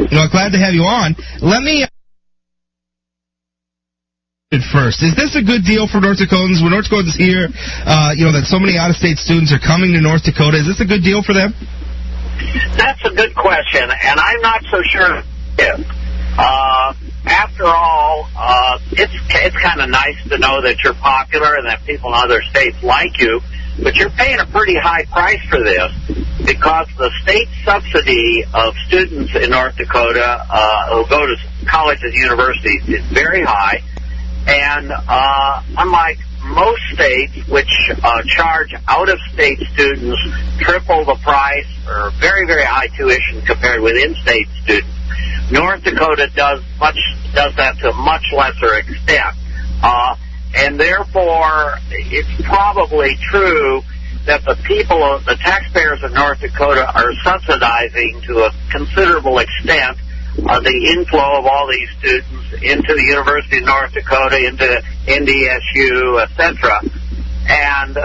glad to have you on. Let me first. Is this a good deal for North Dakotans? When North Dakotans hear, that so many out-of-state students are coming to North Dakota, is this a good deal for them? That's a good question, and I'm not so sure. After all, it's kind of nice to know that you're popular and that people in other states like you, but you're paying a pretty high price for this because the state subsidy of students in North Dakota who go to colleges and universities is very high, and unlike most states, which charge out-of-state students triple the price or very, very high tuition compared with in-state students, North Dakota does that to a much lesser extent. And therefore, it's probably true that the taxpayers of North Dakota are subsidizing to a considerable extent the inflow of all these students into the University of North Dakota, into NDSU, etc. And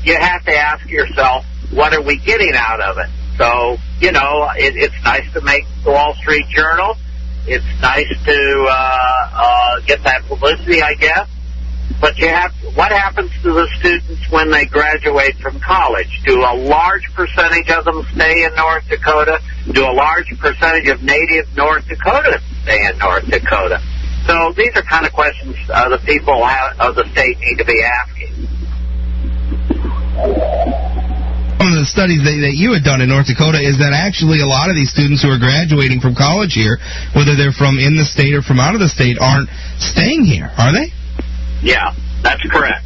you have to ask yourself, what are we getting out of it? So, it's nice to make the Wall Street Journal. It's nice to get that publicity, I guess. But what happens to the students when they graduate from college? Do a large percentage of them stay in North Dakota? Do a large percentage of native North Dakota stay in North Dakota? So these are kind of questions the people of the state need to be asking. One of the studies that you had done in North Dakota is that actually a lot of these students who are graduating from college here, whether they're from in the state or from out of the state, aren't staying here, are they? Yeah, that's correct.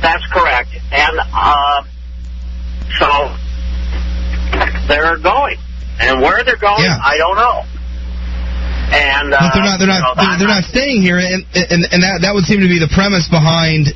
That's correct. And so they're going. And where they're going, yeah. I don't know. And but they're not staying here, and that would seem to be the premise behind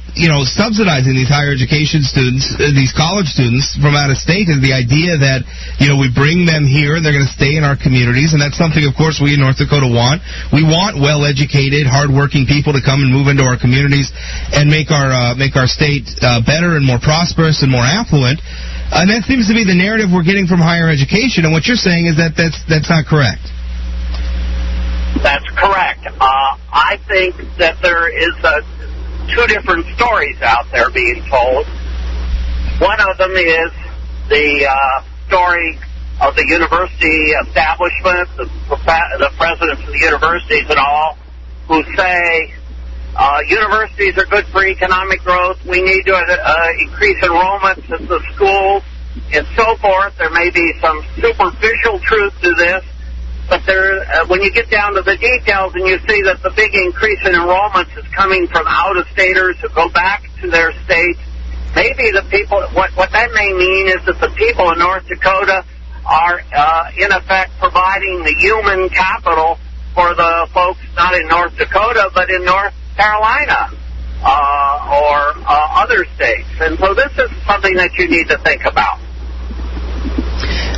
subsidizing these higher education students, these college students from out of state, is the idea that we bring them here and they're going to stay in our communities, and that's something, of course, we in North Dakota want. We want well-educated, hard-working people to come and move into our communities and make our state better and more prosperous and more affluent. And that seems to be the narrative we're getting from higher education. And what you're saying is that that's not correct. That's correct. I think that there is two different stories out there being told. One of them is the story of the university establishment, the presidents of the universities and all, who say universities are good for economic growth, we need to increase enrollments at the schools, and so forth. There may be some superficial truth to this, but when you get down to the details and you see that the big increase in enrollments is coming from out-of-staters who go back to their states, maybe the people, what that may mean is that the people in North Dakota are, in effect, providing the human capital for the folks not in North Dakota, but in North Carolina or other states. And so this is something that you need to think about.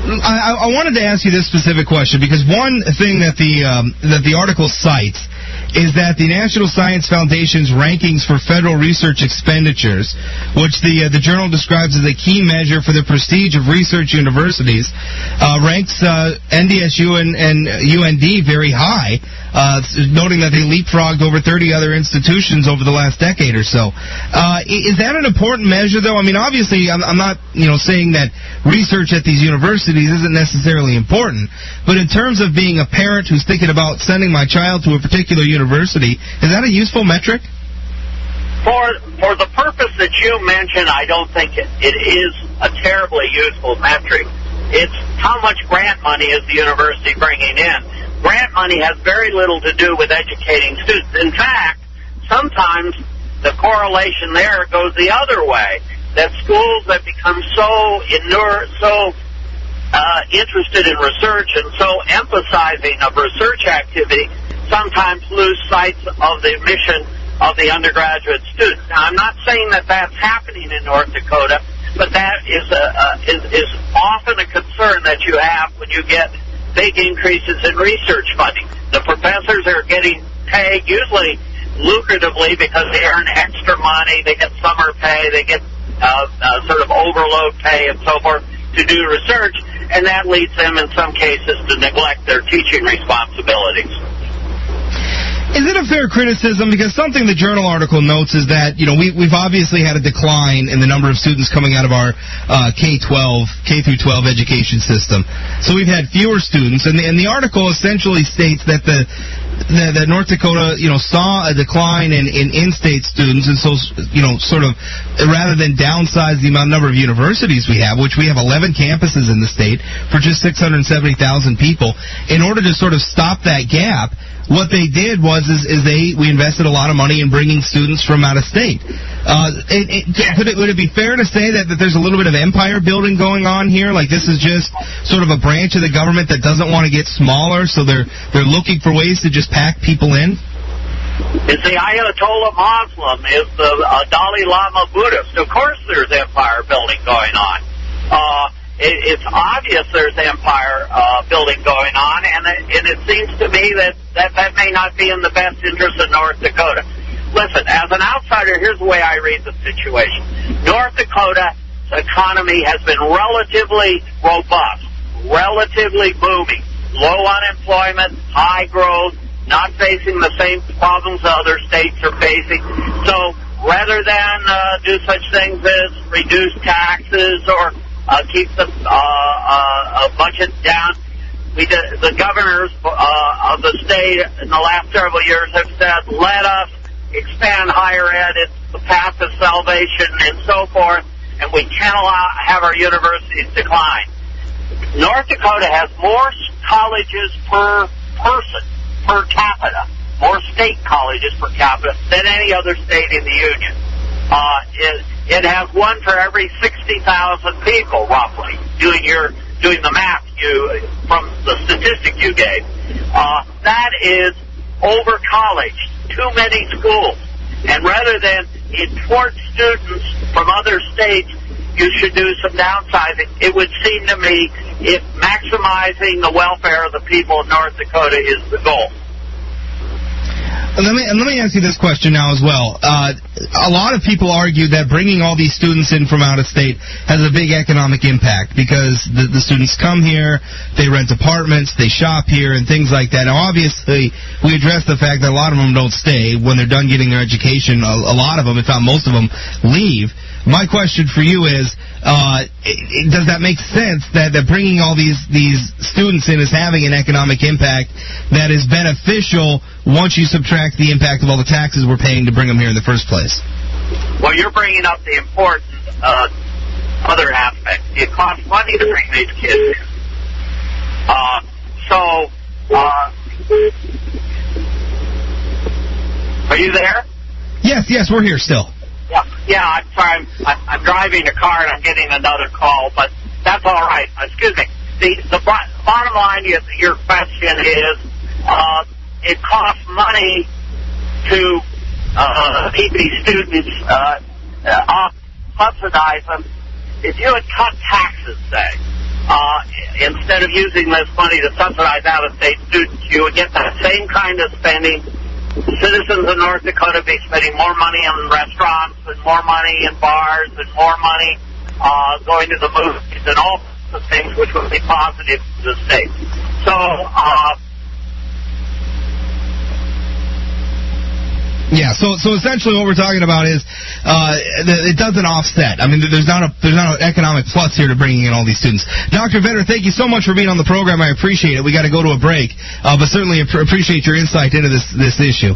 I wanted to ask you this specific question because one thing that the article cites is that the National Science Foundation's rankings for federal research expenditures, which the journal describes as a key measure for the prestige of research universities, ranks NDSU and UND very high, noting that they leapfrogged over 30 other institutions over the last decade or so. Is that an important measure, though? I mean, obviously, I'm not saying that research at these universities isn't necessarily important, but in terms of being a parent who's thinking about sending my child to a particular university, is that a useful metric? For the purpose that you mentioned, I don't think it is a terribly useful metric. It's how much grant money is the university bringing in. Grant money has very little to do with educating students. In fact, sometimes the correlation there goes the other way, that schools that become so interested in research and so emphasizing of research activity sometimes lose sight of the mission of the undergraduate students. Now, I'm not saying that that's happening in North Dakota, but that is often a concern that you have when you get big increases in research funding. The professors are getting paid usually lucratively because they earn extra money, they get summer pay, they get sort of overload pay and so forth to do research. and that leads them in some cases to neglect their teaching responsibilities. Is it a fair criticism? Because something the Journal article notes is that, we've obviously had a decline in the number of students coming out of our K through 12 education system. So we've had fewer students, and the article essentially states that that North Dakota, saw a decline in in-state students, and so, sort of, rather than downsize the number of universities we have, which we have 11 campuses in the state for just 670,000 people, in order to sort of stop that gap, what they did was we invested a lot of money in bringing students from out of state. Would it be fair to say that there's a little bit of empire building going on here? Like this is just sort of a branch of the government that doesn't want to get smaller, so they're looking for ways to just pack people in? Is the Ayatollah Muslim, is the Dalai Lama Buddhist. Of course there's empire building going on. It's obvious there's empire building going on, and it seems to me that may not be in the best interest of North Dakota. Listen, as an outsider, here's the way I read the situation. North Dakota's economy has been relatively robust, relatively booming, low unemployment, high growth, not facing the same problems other states are facing. So rather than do such things as reduce taxes or keep the budget down, the governors of the state in the last several years have said, let us expand higher ed. It's the path of salvation and so forth, and we cannot have our universities decline. North Dakota has more colleges per person, per capita, more state colleges per capita than any other state in the union. It has one for every 60,000 people, roughly, doing the math from the statistic you gave. That is over-colleged, too many schools. And rather than import students from other states, you should do some downsizing. It would seem to me if maximizing the welfare of the people of North Dakota is the goal. Let me ask you this question now as well. A lot of people argue that bringing all these students in from out of state has a big economic impact because the students come here, they rent apartments, they shop here, and things like that. Now, obviously, we address the fact that a lot of them don't stay. When they're done getting their education, a lot of them, if not most of them, leave. My question for you is, does that make sense that bringing all these students in is having an economic impact that is beneficial once you subtract the impact of all the taxes we're paying to bring them here in the first place? Well, you're bringing up the important other aspect. It costs money to bring these kids in. Are you there? Yes, we're here still. Yeah, I'm sorry. I'm driving a car and I'm getting another call, but that's all right. Excuse me. The bottom line of your question is it costs money to keep these students subsidize them. If you had cut taxes, say, instead of using this money to subsidize out-of-state students, you would get that same kind of spending. Citizens of North Dakota be spending more money in restaurants and more money in bars and more money going to the movies and all the things which would be positive to the state. So, yeah. So essentially, what we're talking about is it doesn't offset. I mean, there's not an economic plus here to bringing in all these students. Dr. Vetter, thank you so much for being on the program. I appreciate it. We got to go to a break, but certainly appreciate your insight into this issue.